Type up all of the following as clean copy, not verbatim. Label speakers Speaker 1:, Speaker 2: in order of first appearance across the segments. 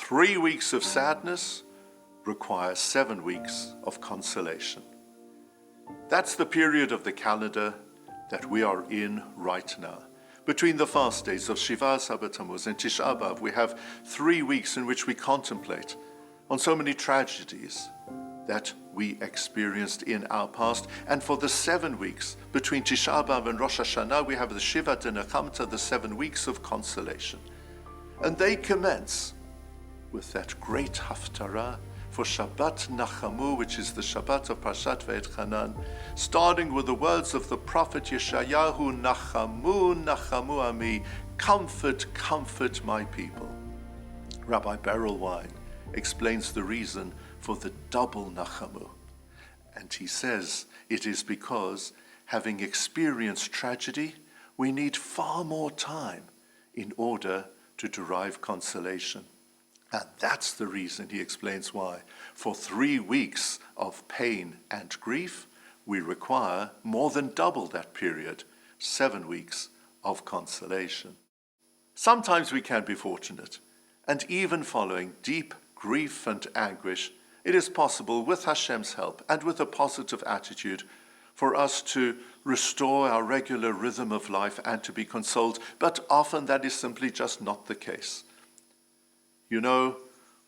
Speaker 1: 3 weeks of sadness require 7 weeks of consolation. That's the period of the calendar that we are in right now. Between the fast days of Shabbat Nachamu and Tisha B'Av, we have 3 weeks in which we contemplate on so many tragedies that we experienced in our past. And for the 7 weeks between Tisha B'Av and Rosh Hashanah, we have the Shabbat Nachamu, the 7 weeks of consolation. And they commence with that great haftarah for Shabbat Nachamu, which is the Shabbat of Parshat Va'etchanan, starting with the words of the prophet Yeshayahu, Nachamu, Nachamu Ami, comfort, comfort my people. Rabbi Beryl Wine explains the reason for the double Nachamu. And he says it is because, having experienced tragedy, we need far more time in order to derive consolation. And that's the reason, he explains why. For 3 weeks of pain and grief, we require more than double that period, 7 weeks of consolation. Sometimes we can be fortunate, and even following deep grief and anguish, it is possible, with Hashem's help and with a positive attitude, for us to restore our regular rhythm of life and to be consoled, but often that is simply just not the case. You know,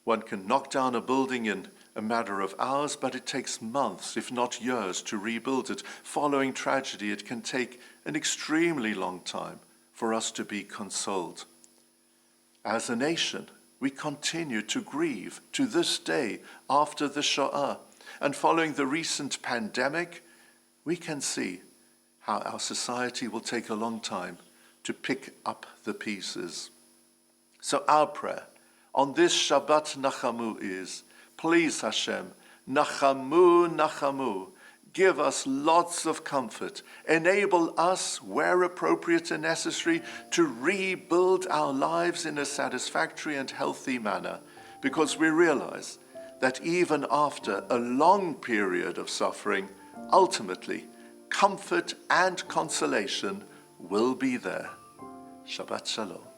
Speaker 1: one can knock down a building in a matter of hours, but it takes months, if not years, to rebuild it. Following tragedy, it can take an extremely long time for us to be consoled. As a nation, we continue to grieve to this day after the Shoah. And following the recent pandemic, we can see how our society will take a long time to pick up the pieces. So our prayer on this Shabbat Nachamu is, please Hashem, Nachamu, Nachamu, give us lots of comfort. Enable us, where appropriate and necessary, to rebuild our lives in a satisfactory and healthy manner, because we realize that even after a long period of suffering, ultimately, comfort and consolation will be there. Shabbat Shalom.